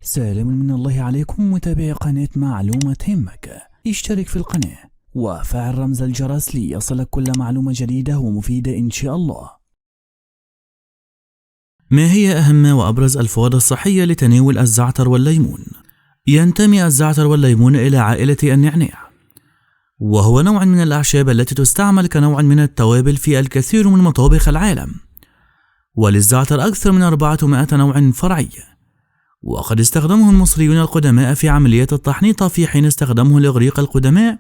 سلام من الله عليكم متابعي قناة معلومة تهمك. اشترك في القناة وفعل رمز الجرس ليصلك كل معلومة جديدة ومفيدة إن شاء الله. ما هي أهم وأبرز الفوائد الصحية لتناول الزعتر والليمون؟ ينتمي الزعتر والليمون إلى عائلة النعناع، وهو نوع من الأعشاب التي تستعمل كنوع من التوابل في الكثير من مطابخ العالم، وللزعتر أكثر من 400 نوع فرعي، وقد استخدمه المصريون القدماء في عمليات التحنيط في حين استخدمه الإغريق القدماء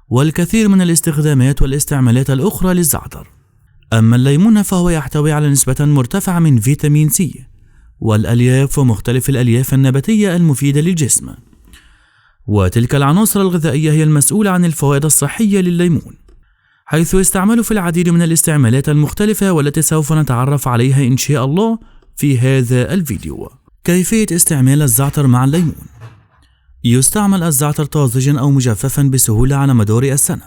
والكثير من الاستخدامات والاستعمالات الأخرى للزعتر. أما الليمون فهو يحتوي على نسبة مرتفعة من فيتامين سي والألياف ومختلف الألياف النباتية المفيدة للجسم، وتلك العناصر الغذائية هي المسؤولة عن الفوائد الصحية للليمون، حيث يستعمل في العديد من الاستعمالات المختلفة والتي سوف نتعرف عليها إن شاء الله في هذا الفيديو. كيفية استعمال الزعتر مع الليمون؟ يستعمل الزعتر طازجا أو مجففا بسهولة على مدار السنة،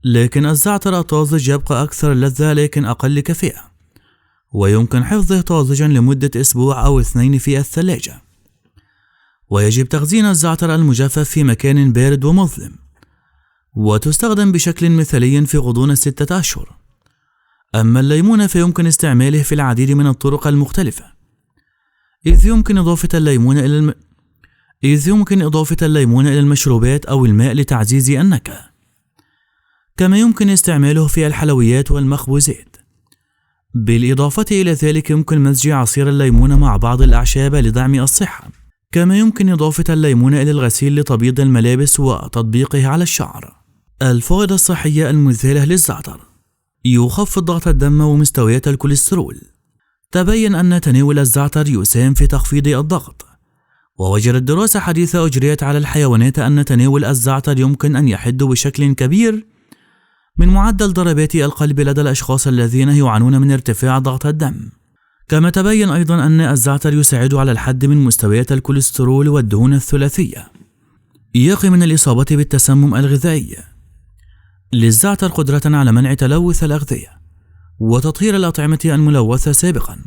لكن الزعتر الطازج يبقى أكثر لذة لكن أقل كفاءة، ويمكن حفظه طازجا لمدة أسبوع أو 2 في الثلاجة. ويجب تخزين الزعتر المجفف في مكان بارد ومظلم، وتستخدم بشكل مثالي في غضون 6 أشهر. أما الليمون فيمكن استعماله في العديد من الطرق المختلفة، إذ يمكن إضافة الليمون إلى المشروبات أو الماء لتعزيز النكهة، كما يمكن استعماله في الحلويات والمخبوزات. بالإضافة إلى ذلك يمكن مزج عصير الليمون مع بعض الأعشاب لدعم الصحة، كما يمكن إضافة الليمون إلى الغسيل لتبييض الملابس وتطبيقه على الشعر. الفوائد الصحية المذهلة للزعتر: يخفض ضغط الدم ومستويات الكوليسترول. تبين أن تناول الزعتر يساهم في تخفيض الضغط، ووجدت دراسة حديثة أجريت على الحيوانات أن تناول الزعتر يمكن أن يحد بشكل كبير من معدل ضربات القلب لدى الأشخاص الذين يعانون من ارتفاع ضغط الدم. كما تبين أيضا أن الزعتر يساعد على الحد من مستويات الكوليسترول والدهون الثلاثية. يقي من الإصابة بالتسمم الغذائي. للزعتر قدرة على منع تلوث الأغذية وتطهير الأطعمة الملوثة سابقا،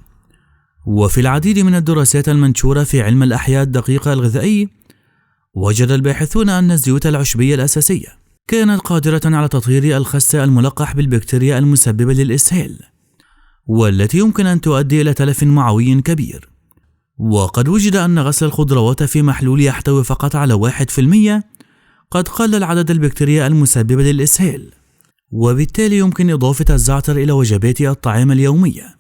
وفي العديد من الدراسات المنشورة في علم الأحياء الدقيقة الغذائي وجد الباحثون أن الزيوت العشبية الأساسية كانت قادرة على تطهير الخس الملقح بالبكتيريا المسببة للإسهال، والتي يمكن أن تؤدي إلى تلف معوي كبير. وقد وجد أن غسل الخضروات في محلول يحتوي فقط على 1% قد قلل عدد البكتيريا المسببة للإسهال، وبالتالي يمكن إضافة الزعتر إلى وجبات الطعام اليومية.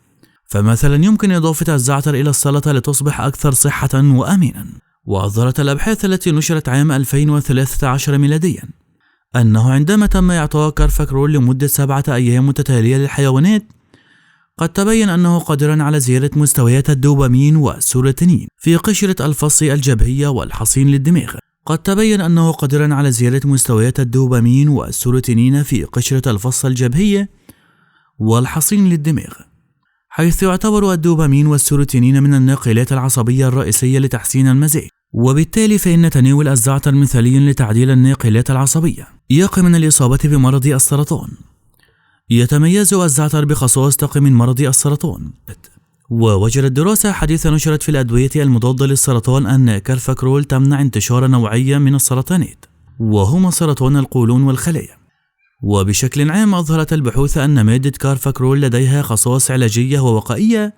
فمثلا يمكن إضافة الزعتر إلى السلطة لتصبح أكثر صحة وأمينا. وأظهرت الأبحاث التي نشرت عام 2013 ميلاديا أنه عندما تم إعطاء كارفاكرول لمدة 7 أيام متتالية للحيوانات قد تبين أنه قادرا على زيادة مستويات الدوبامين والسيروتونين في قشرة الفص الجبهية والحصين للدماغ. قد تبين أنه قادرا على زيادة مستويات الدوبامين والسيروتونين في قشرة الفص الجبهية والحصين للدماغ، حيث يعتبر الدوبامين والسيروتونين من الناقلات العصبية الرئيسية لتحسين المزاج، وبالتالي فإن تناول الزعتر مثالي لتعديل الناقلات العصبية. يقي من الإصابة بمرض السرطان. يتميز الزعتر بخصائص تقي من مرض السرطان، ووجدت دراسة حديثة نشرت في الأدوية المضادة للسرطان أن كارفاكرول تمنع انتشار نوعية من السرطانات، وهما سرطان القولون والخلايا. وبشكل عام أظهرت البحوث أن مادة كارفاكرول لديها خصائص علاجية ووقائية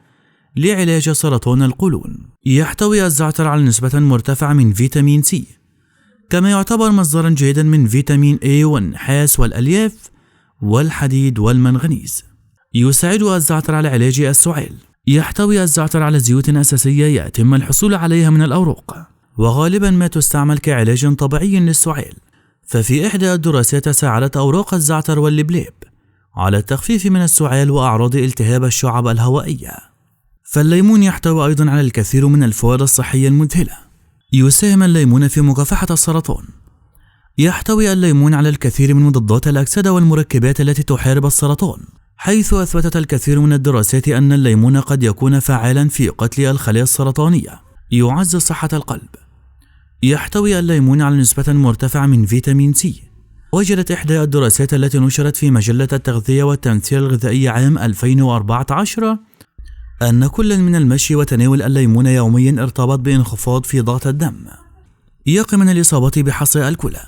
لعلاج سرطان القولون. يحتوي الزعتر على نسبة مرتفعة من فيتامين سي، كما يعتبر مصدرا جيدا من فيتامين A والنحاس والألياف والحديد والمنغنيز. يساعد الزعتر على علاج السعال. يحتوي الزعتر على زيوت أساسية يتم الحصول عليها من الأوراق، وغالبا ما تستعمل كعلاج طبيعي للسعال. ففي إحدى الدراسات ساعدت أوراق الزعتر واللبلاب على التخفيف من السعال وأعراض التهاب الشعب الهوائية. فالليمون يحتوي أيضا على الكثير من الفوائد الصحية المذهلة. يساهم الليمون في مكافحة السرطان. يحتوي الليمون على الكثير من مضادات الأكسدة والمركبات التي تحارب السرطان، حيث أثبتت الكثير من الدراسات أن الليمون قد يكون فعالا في قتل الخلايا السرطانية. يعزز صحة القلب. يحتوي الليمون على نسبة مرتفعة من فيتامين سي. وجدت إحدى الدراسات التي نشرت في مجلة التغذية والتمثيل الغذائي عام 2014 أن كل من المشي وتناول الليمون يوميا ارتبط بانخفاض في ضغط الدم. يقي من الإصابة بحصى الكلى.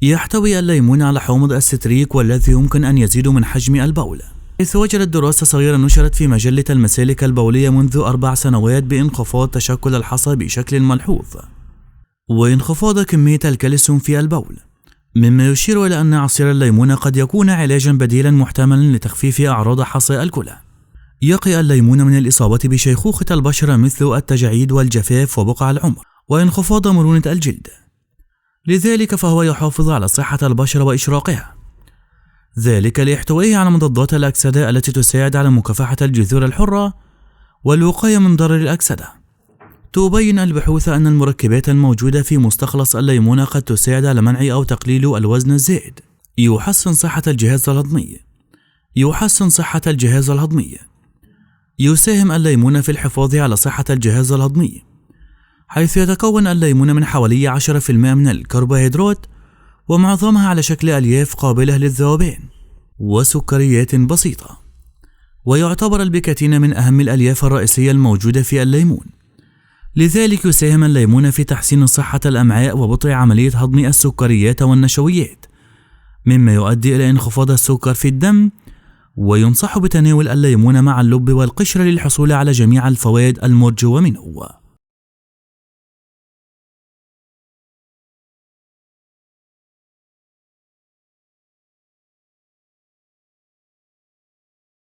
يحتوي الليمون على حامض الستريك والذي يمكن أن يزيد من حجم البول، حيث وجدت دراسة صغيرة نشرت في مجلة المسالك البولية منذ 4 سنوات بانخفاض تشكل الحصى بشكل ملحوظ وانخفاض كمية الكالسيوم في البول، مما يشير إلى أن عصير الليمون قد يكون علاجا بديلا محتملا لتخفيف أعراض حصى الكلى. يقي الليمون من الإصابة بشيخوخة البشرة مثل التجاعيد والجفاف وبقع العمر وانخفاض مرونة الجلد، لذلك فهو يحافظ على صحة البشرة وإشراقها، ذلك لاحتوائه على مضادات الأكسدة التي تساعد على مكافحة الجذور الحرة والوقاية من ضرر الأكسدة. تبين البحوث أن المركبات الموجودة في مستخلص الليمون قد تساعد على منع أو تقليل الوزن الزائد. يحسن صحة الجهاز الهضمي. يساهم الليمون في الحفاظ على صحة الجهاز الهضمي، حيث يتكون الليمون من حوالي 10% من الكربوهيدرات، ومعظمها على شكل ألياف قابلة للذوبان وسكريات بسيطة. ويعتبر البيكاتين من أهم الألياف الرئيسية الموجودة في الليمون، لذلك يساهم الليمون في تحسين صحة الأمعاء وبطء عملية هضم السكريات والنشويات، مما يؤدي إلى انخفاض السكر في الدم. وينصح بتناول الليمون مع اللب والقشر للحصول على جميع الفوائد المرجوة منه.